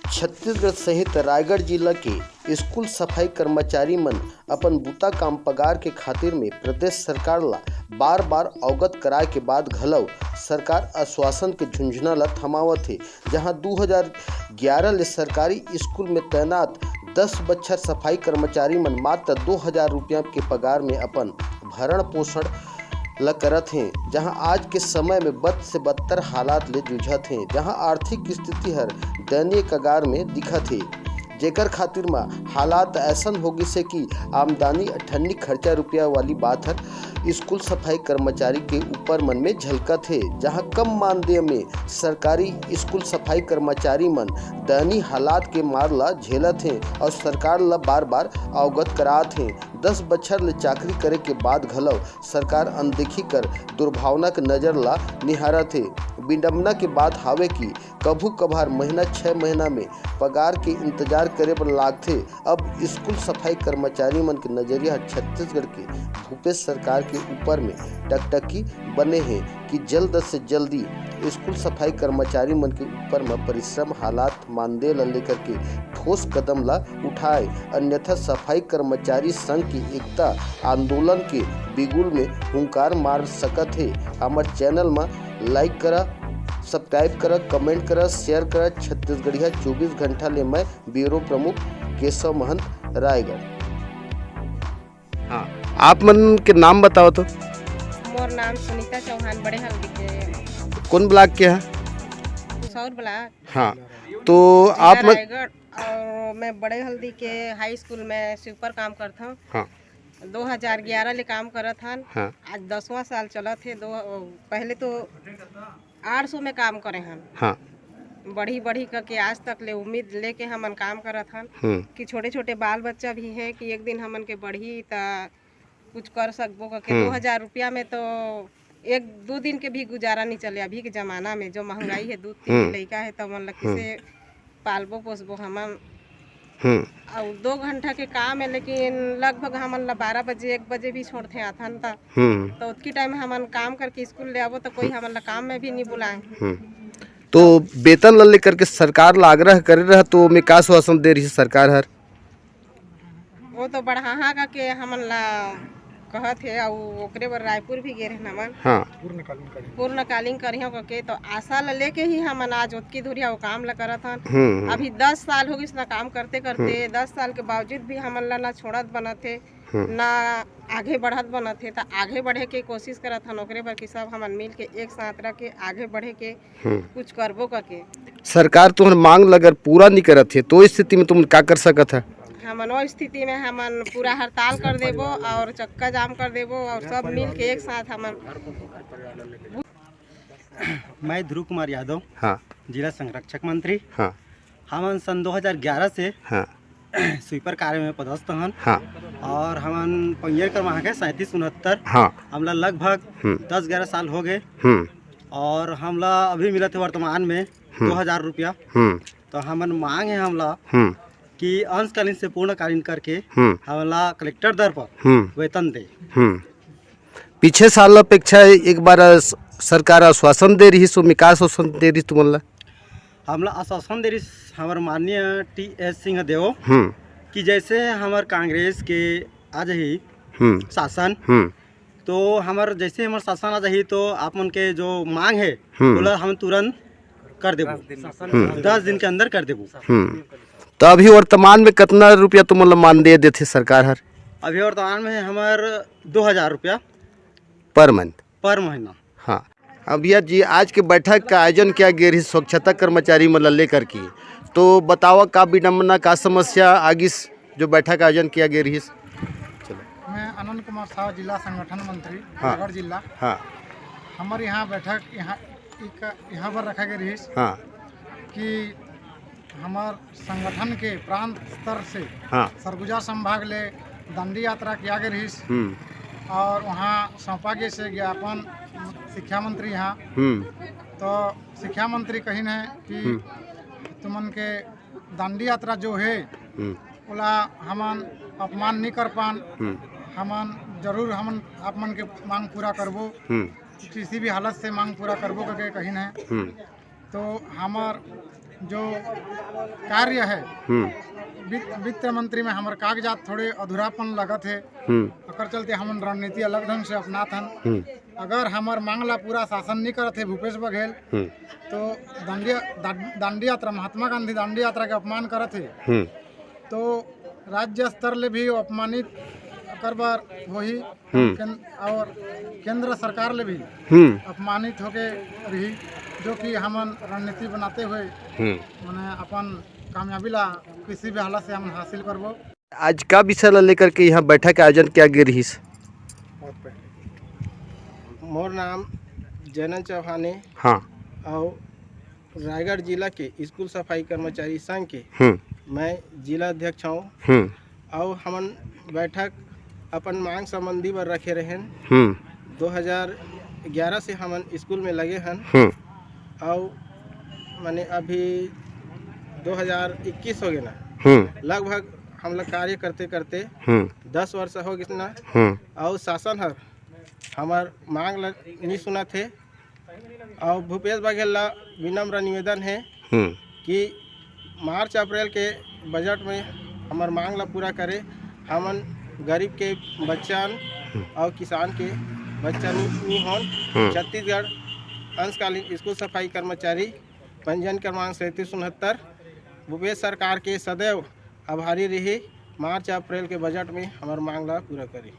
छत्तीसगढ़ सहित रायगढ़ जिला के स्कूल सफाई कर्मचारी मन अपन बूता काम पगार के खातिर में प्रदेश सरकार ला बार बार अवगत कराए के बाद घलव सरकार आश्वासन के झुंझुना ला थमावत है। जहां 2011 ले सरकारी स्कूल में तैनात 10 बच्छर सफाई कर्मचारी मन मात्र 2000 रुपया के पगार में अपन भरण पोषण ल करत हैं, जहां आज के समय में बद से बदतर हालात ले जूझत हैं, जहां आर्थिक स्थिति हर दयनीय कगार में दिखत है। जेकर खातिर में हालात ऐसन होगी से कि आमदनी अठन्नी खर्चा रुपया वाली बात हर स्कूल सफाई कर्मचारी के ऊपर मन में झलकत है। जहां कम मानदेय में सरकारी स्कूल सफाई कर्मचारी मन दयनीय हालात के मार ला झेलत हैं और सरकार ला बार बार अवगत करात हैं। 10 बच्छर ले चाकरी करे के बाद घलव सरकार अनदेखी कर दुर्भावना के नज़र ला निहारत है। विडम्बना के बात हावे कि कभू कभार महीना 6 महीना में पगार के इंतजार करे पर लागथे। अब स्कूल सफाई कर्मचारी मन के नजरिया छत्तीसगढ़ के भूपेश सरकार के ऊपर में टकटकी बने हैं कि जल्द से जल्दी स्कूल सफाई कर्मचारी मन के ऊपर में परिश्रम हालात मानदेय ला लेकर के ठोस कदम ला उठाए, अन्यथा सफाई कर्मचारी संघ की एकता आंदोलन के बिगुल में हुंकार मार सकत है। हमारे चैनल में लाइक करा, सब्सक्राइब करा, कमेंट करा, शेयर करा। छत्तीसगढ़िया 24 घंटा ले मैं ब्यूरो प्रमुख केशव महंत, रायगढ़। हाँ, आप मन के नाम बताओ तो। मोर नाम सुनीता चौहान, बड़े हल्दी के। कौन ब्लॉक के है? सौर ब्लॉक। हाँ, तो आप रायगढ़। और मैं बड़े हल्दी के हाई स्कूल में स्वीपर काम करता हूँ। हाँ। 2011 ले काम करत हन। हाँ। आज 10वां साल चलत है। पहले तो 800 में काम करे हन। हाँ। बढ़ी बढ़ी करके आज तक ले उम्मीद लेके हमन काम करत हन कि छोटे छोटे बाल बच्चा भी है कि एक दिन हमन के बढ़ी ता कुछ कर सकबो करके। 2000 रुपया में तो 1-2 दिन के भी गुजारा नहीं चले। अभी के जमाना में जो महंगाई है, 2-3 लड़का है तो हमन लकी से पालबो पोसबो हमन। और 2 घंटा के काम है, लेकिन लगभग हमन ला 12 बजे 1 बजे भी छोड़ते आथन ता तो उतनी टाइम हमन काम करके स्कूल ले आवो तो कोई हमन ला काम में भी नहीं बुलाए। तो वेतन ला लेकर के सरकार ला आग्रह करे रहा तो में का आश्वासन दे रही है सरकार हर? वो तो बढ़ा का के हमन ला कहत है और ओकरे बर रायपुर भी गए रहे हमन। हाँ। पूर्णकालीन करियो के तो आशा ला लेके ही हमन आज ओतकी दूरिया वो काम ला करत हन। अभी 10 साल हो गइस ना काम करते करते। 10 साल के बावजूद भी हमन ला ना छोड़त बनत है ना आगे बढ़त बनत है। तो आगे बढ़े के कोशिश करत हन ओकरे बर कि सब हमन मिल के एक साथ रह के आगे बढ़े के कुछ करबो करके। सरकार तुहर मांग अगर पूरा नहीं करत है तो स्थिति में तुम क्या कर सकत है? हमन वो स्थिति में हमन पूरा हड़ताल कर देबो और चक्का जाम कर देबो और सब मिल के एक साथ हमन। मैं ध्रुव कुमार यादव। हाँ। जिला संरक्षक मंत्री। हाँ। हमन सन 2011 से हाँ। स्वीपर कार्य में पदस्थ हन। हाँ। और हमन पंजीयन कर वहाँ के 3769। हाँ। हमला लगभग 10-11 साल हो गए और हमला अभी मिलत है वर्तमान में 2000 रुपया। तो हमन मांग है हमला कि अंशकालीन से पूर्णकालीन करके हमला कलेक्टर दर पर वेतन दे। पीछे साल अपेक्षा एक बार सरकार आश्वासन दे रही, सो विकास आश्वासन दे रही तुमला? हमला आश्वासन दे रही हमार माननीय TS सिंह देव कि जैसे हमार कांग्रेस के आ जाही शासन तो हमार जैसे हमार शासन आ जाही तो आप मन के जो मांग है बोला हम तुरंत कर देबो। 10 दिन के अंदर कर देबो। तो अभी वर्तमान में कितना रुपया तुम मानदेय देते सरकार हर? अभी वर्तमान में हमार 2000 रुपया पर मंथ, पर महीना। हाँ। अभिया जी, आज के बैठक का आयोजन किया गया रही स्वच्छता कर्मचारी मतलब लेकर के, तो बताओ का विडम्बना का समस्या आगे जो बैठक का आयोजन किया गया रही? चलो, मैं आनंद कुमार साहु, जिला संगठन मंत्री, रायगढ़ जिला। हाँ। हमारे यहाँ बैठक यहाँ पर रखा गया रही। हाँ। कि हमार संगठन के प्रांत स्तर से सरगुजा संभाग ले दंडी यात्रा किया गया रही और वहाँ सौंपा गया से ज्ञापन शिक्षा मंत्री यहाँ। तो शिक्षा मंत्री कही है कि तुमन के दंडी यात्रा जो है ओला हमन अपमान नहीं कर पान, हमन जरूर हमन आप मन के मांग पूरा करबो, किसी भी हालत से मांग पूरा करबो करके कही है। तो हमार जो कार्य है वित्त मंत्री में हमारे कागजात थोड़े अधूरापन लगत है, अकर चलते हम रणनीति अलग ढंग से अपनात हन। अगर हमार मांगला पूरा शासन नहीं करत है भूपेश बघेल तो दांडी यात्रा महात्मा गांधी दांडी यात्रा के अपमान करत है तो राज्य स्तर ले भी अपमानित कर बार वही और केंद्र सरकार ले भी अपमानित होके रही, जो कि हमन रणनीति बनाते हुए मैंने अपन कामयाबी ला किसी भी हालत से हम हासिल करबो। आज का विषय ला लेकर के यहाँ बैठक का आयोजन किया गया रही? मोर नाम जैनन चौहान है। हाँ। और रायगढ़ जिला के स्कूल सफाई कर्मचारी संघ के मैं जिला अध्यक्ष हूँ। और हमन बैठक अपन मांग संबंधी पर रखे रहें। 2011 से हमन स्कूल में लगे हैं और मैंने अभी 2021 हो गए ना, लगभग हम लोग कार्य करते करते 10 वर्ष हो गए ना। और शासन हर हमार मांग नहीं सुना थे। और भूपेश बघेल ला विनम्र निवेदन है कि मार्च अप्रैल के बजट में हमार मांग ला पूरा करे। हमन गरीब के बच्चन और किसान के बच्चन नहीं हों। छत्तीसगढ़ अंशकालीन स्कूल सफाई कर्मचारी पंजीयन क्रमांक 3769 भूपेश सरकार के सदैव आभारी रही। मार्च अप्रैल के बजट में हमार मांग ला पूरा करी।